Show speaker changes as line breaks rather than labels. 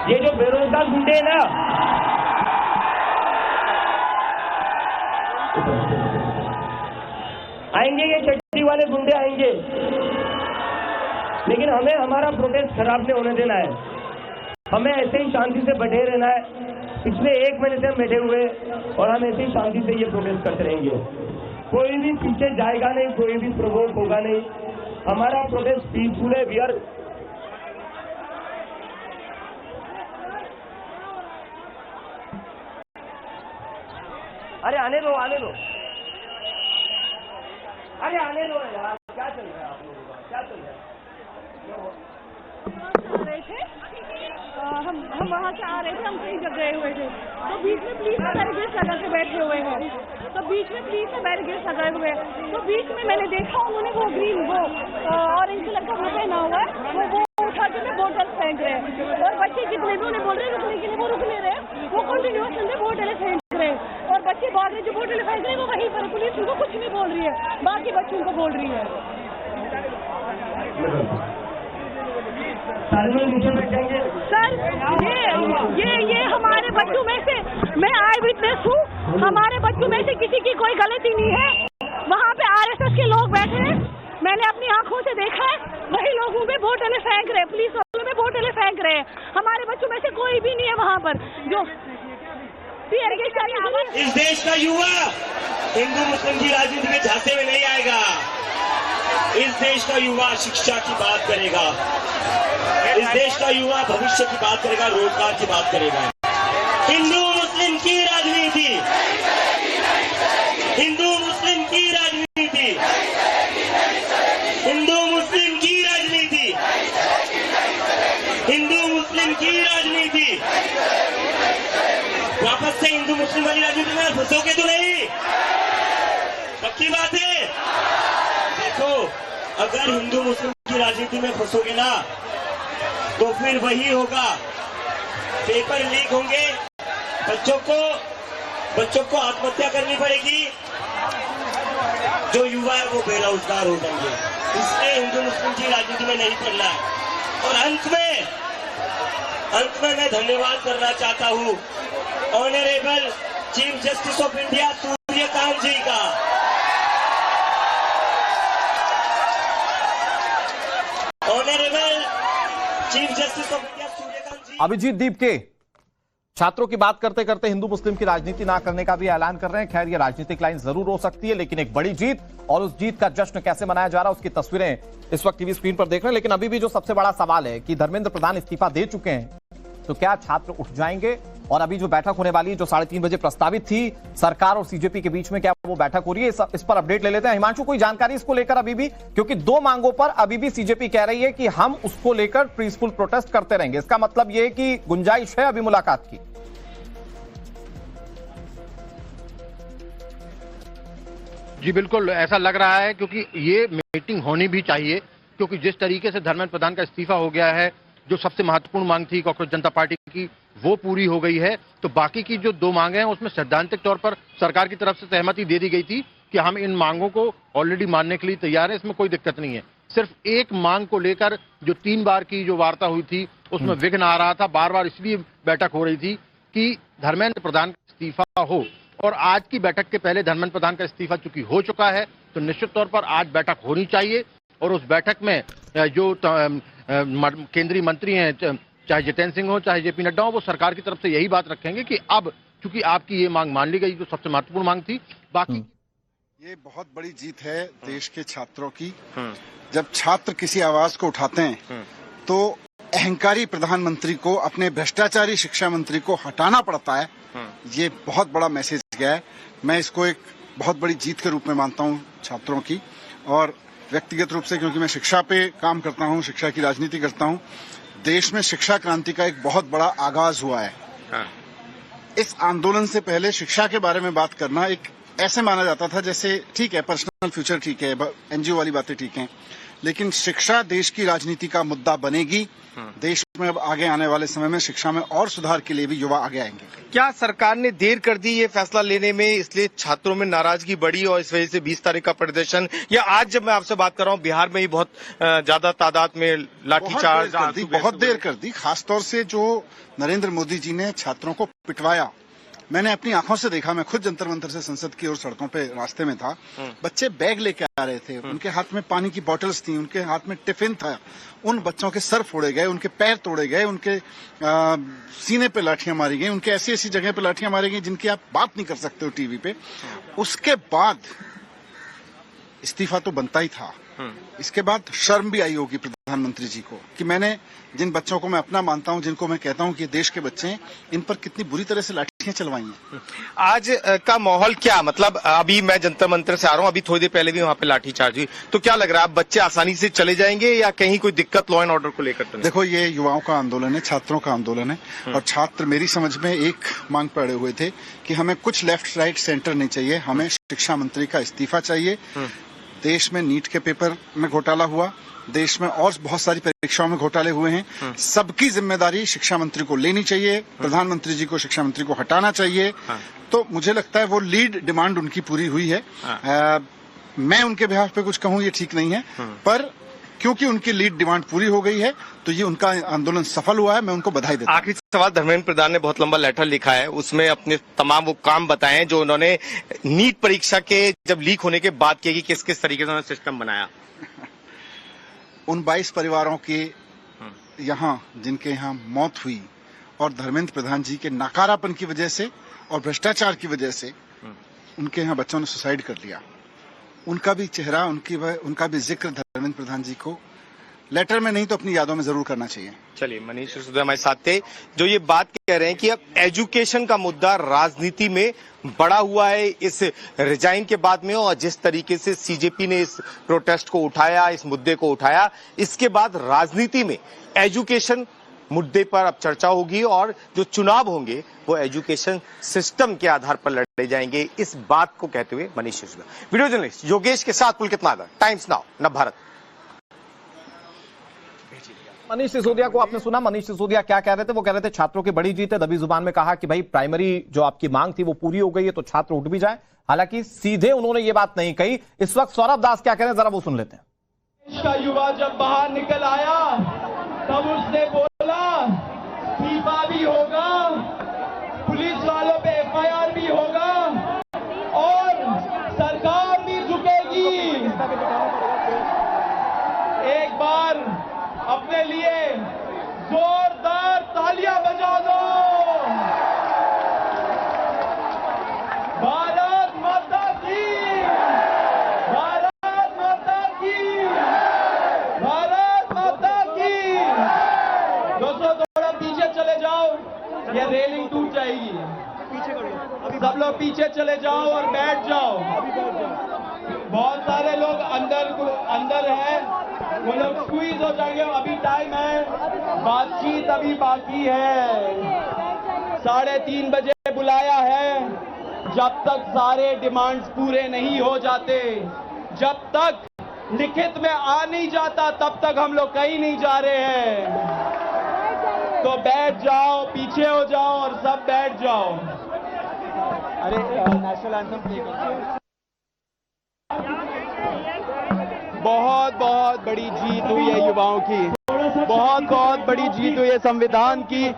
ये जो बेरोजगार गुंडे हैं ना, आएंगे, ये चट्टी वाले गुंडे आएंगे, लेकिन हमें हमारा प्रोटेस्ट खराब नहीं होने देना है। हमें ऐसे ही शांति से बैठे रहना है। पिछले 1 महीने से हम बैठे हुए और हम ऐसे ही शांति से ये प्रोटेस्ट करते रहेंगे। कोई भी पीछे जाएगा नहीं, कोई भी प्रोवोक होगा नहीं। हमारा प्रोटेस्ट पीसफुल है। वी आर अरे आने दो, आने दो, अरे आने दो यार, क्या चल रहा है आप लोगों का, क्या चल रहा है?
हम वहाँ से आ रहे थे, हम कहीं जगह गए हुए थे, तो बीच में पुलिस में बैरिकेड्स लगा के बैठे हुए हैं, तो बीच में पुलिस में बैरिकेड्स लगाए हुए हैं, तो बीच में मैंने देखा उन्होंने वो ग्रीन, वो ऑरेंज कलर का वो पहना हुआ है, वो उठा के बोतल फेंक रहे हैं, और बच्चे जितने भी उन्हें बोल रहे हैं रुकने के लिए, वो रुक नहीं रहे, वो कंटिन्यूअसली बोतलें फेंक रहे हैं, और बच्चे बाद में जो बोतलें फेंक रहे हैं वो वहीं पर पुलिस उनको कुछ नहीं बोल रही है, बाकी बच्चों को बोल रही है।
सर
ये हमारे बच्चों में से, मैं आई विटनेस हूँ, हमारे बच्चों में से किसी की कोई गलती नहीं है। वहाँ पे आरएसएस के लोग बैठे हैं, मैंने अपनी आंखों से देखा है, वही लोगों में बोतलें फेंक रहे हैं, पुलिस वालों में बोतलें फेंक रहे हैं। हमारे बच्चों में से कोई भी नहीं है वहाँ पर जो
इस देश का युवा हिंदू मुस्लिम की राजनीति में झांसे में नहीं आएगा। इस देश का युवा शिक्षा की बात करेगा, इस देश का युवा भविष्य की बात करेगा, रोजगार की बात करेगा। हिंदू मुस्लिम की राजनीति, हिंदू मुस्लिम की राजनीति, हिंदू मुस्लिम की राजनीति, हिंदू मुस्लिम की राजनीति। वापस से हिंदू मुस्लिम वाली राजनीति में फंसोगे तो नहीं, पक्की बात है। देखो, अगर हिंदू मुस्लिम की राजनीति में फंसोगे ना तो फिर वही होगा, पेपर लीक होंगे, बच्चों को आत्महत्या करनी पड़ेगी, जो युवा है वो बेरोजगार हो जाएंगे। इसलिए हिंदू मुस्लिम की राजनीति में नहीं पड़ना है। और अंत में मैं धन्यवाद करना चाहता हूँ honourable chief justice of India Suryakant ji का। Honourable chief justice of India Suryakant ji
Abhijeet Deep के छात्रों की बात करते करते हिंदू मुस्लिम की राजनीति ना करने का भी ऐलान कर रहे हैं। खैर, ये राजनीतिक लाइन जरूर हो सकती है, लेकिन एक बड़ी जीत और उस जीत का जश्न कैसे मनाया जा रहा है उसकी तस्वीरें इस वक्त टीवी स्क्रीन पर देख रहे हैं। लेकिन अभी भी जो सबसे बड़ा सवाल है कि धर्मेंद्र प्रधान इस्तीफा दे चुके हैं, तो क्या छात्र उठ जाएंगे? और अभी जो बैठक होने वाली है, जो 3:30 बजे प्रस्तावित थी सरकार और सीजेपी के बीच में, क्या वो बैठक हो रही है? इस पर अपडेट ले लेते हैं। हिमांशु, कोई जानकारी इसको लेकर अभी भी? क्योंकि 2 मांगों पर अभी भी सीजेपी कह रही है कि हम उसको लेकर पीसफुल प्रोटेस्ट करते रहेंगे। इसका मतलब यह कि गुंजाइश है अभी मुलाकात की?
जी बिल्कुल ऐसा लग रहा है, क्योंकि ये मीटिंग होनी भी चाहिए, क्योंकि जिस तरीके से धर्मेंद्र प्रधान का इस्तीफा हो गया है, जो सबसे महत्वपूर्ण मांग थी कांग्रेस जनता पार्टी की, वो पूरी हो गई है। तो बाकी की जो 2 मांगे हैं उसमें सैद्धांतिक तौर पर सरकार की तरफ से सहमति दे दी गई थी कि हम इन मांगों को ऑलरेडी मानने के लिए तैयार हैं, इसमें कोई दिक्कत नहीं है। सिर्फ एक मांग को लेकर जो 3 बार की जो वार्ता हुई थी उसमें विघ्न आ रहा था, बार बार इसलिए बैठक हो रही थी कि धर्मेंद्र प्रधान का इस्तीफा हो। और आज की बैठक के पहले धर्मेंद्र प्रधान का इस्तीफा चूंकि हो चुका है, तो निश्चित तौर पर आज बैठक होनी चाहिए। और उस बैठक में जो केंद्रीय मंत्री हैं, चाहे जितेंद्र सिंह हो चाहे जेपी नड्डा हो, वो सरकार की तरफ से यही बात रखेंगे कि अब चूंकि आपकी ये मांग मान ली गई, जो सबसे महत्वपूर्ण मांग थी, बाकी
ये बहुत बड़ी जीत है देश के छात्रों की। जब छात्र किसी आवाज को उठाते हैं तो अहंकारी प्रधानमंत्री को, अपने भ्रष्टाचारी शिक्षा मंत्री को हटाना पड़ता है। ये बहुत बड़ा मैसेज गया है। मैं इसको एक बहुत बड़ी जीत के रूप में मानता हूँ छात्रों की। और व्यक्तिगत रूप से, क्योंकि मैं शिक्षा पे काम करता हूँ, शिक्षा की राजनीति करता हूँ, देश में शिक्षा क्रांति का एक बहुत बड़ा आगाज हुआ है। इस आंदोलन से पहले शिक्षा के बारे में बात करना एक ऐसे माना जाता था जैसे ठीक है, पर्सनल फ्यूचर ठीक है, एनजीओ वाली बातें ठीक हैं, लेकिन शिक्षा देश की राजनीति का मुद्दा बनेगी। देश में अब आगे आने वाले समय में शिक्षा में और सुधार के लिए भी युवा आगे आएंगे।
क्या सरकार ने देर कर दी ये फैसला लेने में, इसलिए छात्रों में नाराजगी बढ़ी और इस वजह से 20 तारीख का प्रदर्शन, या आज जब मैं आपसे बात कर रहा हूँ बिहार में ही बहुत ज्यादा तादाद में लाठीचार्ज?
बहुत देर कर दी। खासतौर से जो नरेंद्र मोदी जी ने छात्रों को पिटवाया, मैंने अपनी आंखों से देखा। मैं खुद जंतर मंतर से संसद की ओर सड़कों पे रास्ते में था। बच्चे बैग लेके आ रहे थे, उनके हाथ में पानी की बोतल्स थी, उनके हाथ में टिफिन था। उन बच्चों के सर फोड़े गए, उनके पैर तोड़े गए, उनके सीने पे लाठियां मारी गई, उनके ऐसी ऐसी जगह पे लाठियां मारी गई जिनकी आप बात नहीं कर सकते हो टीवी पे। उसके बाद इस्तीफा तो बनता ही था। इसके बाद शर्म भी आई होगी प्रधानमंत्री जी को कि मैंने जिन बच्चों को मैं अपना मानता हूं, जिनको मैं कहता हूं कि देश के बच्चे हैं, इन पर कितनी बुरी तरह से लाठियां चलवाई हैं।
आज का माहौल क्या, मतलब अभी मैं जंतर मंतर से आ रहा हूँ, अभी थोड़ी देर पहले भी वहाँ पे लाठीचार्ज हुई, तो क्या लग रहा है अब बच्चे आसानी से चले जाएंगे या कहीं कोई दिक्कत लॉ एंड ऑर्डर को लेकर? तो
देखो, ये युवाओं का आंदोलन है, छात्रों का आंदोलन है, और छात्र मेरी समझ में एक मांग पड़े हुए थे कि हमें कुछ लेफ्ट राइट सेंटर नहीं चाहिए, हमें शिक्षा मंत्री का इस्तीफा चाहिए। देश में नीट के पेपर में घोटाला हुआ, देश में और बहुत सारी परीक्षाओं में घोटाले हुए हैं। सबकी जिम्मेदारी शिक्षा मंत्री को लेनी चाहिए, प्रधानमंत्री जी को शिक्षा मंत्री को हटाना चाहिए। तो मुझे लगता है वो लीड डिमांड उनकी पूरी हुई है। मैं उनके बिहाफ पे कुछ कहूं ये ठीक नहीं है, पर क्योंकि उनकी लीड डिमांड पूरी हो गई है तो ये उनका आंदोलन सफल हुआ है। मैं उनको बधाई देता हूं।
आखिरी सवाल, धर्मेंद्र प्रधान ने बहुत लंबा लेटर लिखा है, उसमें अपने तमाम वो काम बताए हैं जो उन्होंने नीट परीक्षा के जब लीक होने के बाद किए कि किस किस तरीके से उन्होंने सिस्टम बनाया।
उन 22 परिवारों के यहाँ जिनके यहाँ मौत हुई और धर्मेंद्र प्रधान जी के नाकारापन की वजह से और भ्रष्टाचार की वजह से उनके यहाँ बच्चों ने सुसाइड कर लिया, उनका भी चेहरा, उनका भी जिक्र धर्मेंद्र प्रधान जी को लेटर में नहीं तो अपनी यादों में जरूर करना चाहिए।
चलिए, मनीष सिसोदिया हमारे साथ थे जो ये बात कह रहे हैं कि अब एजुकेशन का मुद्दा राजनीति में बड़ा हुआ है इस रिजाइन के बाद में, और जिस तरीके से सीजेपी ने इस प्रोटेस्ट को उठाया, इस मुद्दे को उठाया, इसके बाद राजनीति में एजुकेशन मुद्दे पर अब चर्चा होगी और जो चुनाव होंगे वो एजुकेशन सिस्टम के आधार पर लड़े जाएंगे। इस बात को कहते हुए मनीष सिसोदिया, वीडियो जर्नलिस्ट योगेश के साथ पुलकित नागर, टाइम्स नाउ, नवभारत।
मनीष सिसोदिया को आपने सुना। मनीष सिसोदिया क्या कह रहे थे? वो कह रहे थे छात्रों की बड़ी जीत है। दबी जुबान में कहा कि भाई प्राइमरी जो आपकी मांग थी वो पूरी हो गई है तो छात्र उठ भी जाए। हालांकि सीधे उन्होंने ये बात नहीं कही। इस वक्त सौरभ दास क्या कह रहे हैं, जरा वो सुन लेते हैं।
देश का युवा जब बाहर निकल आया तब उसने बोला इस्तीफा भी होगा, पुलिस वालों पे एफआईआर भी होगा और सरकार भी झुकेगी। एक बार अपने लिए जोरदार तालियां बजा दो। भारत माता की, भारत माता की, भारत माता की। दोस्तों थोड़ा पीछे चले जाओ, ये रेलिंग टूट जाएगी। सब लोग पीछे चले जाओ और बैठ जाओ। बहुत सारे लोग अंदर हैं, वो लोग स्क्वीज हो जाएंगे। अभी टाइम है, बातचीत अभी बाकी है। 3:30 बजे बुलाया है। जब तक सारे डिमांड्स पूरे नहीं हो जाते, जब तक लिखित में आ नहीं जाता, तब तक हम लोग कहीं नहीं जा रहे हैं। तो बैठ जाओ, पीछे हो जाओ और सब बैठ जाओ। अरे नेशनल एंथम प्ले करो। बहुत बहुत बड़ी जीत हुई है युवाओं की, बहुत बहुत बड़ी जीत हुई है संविधान की।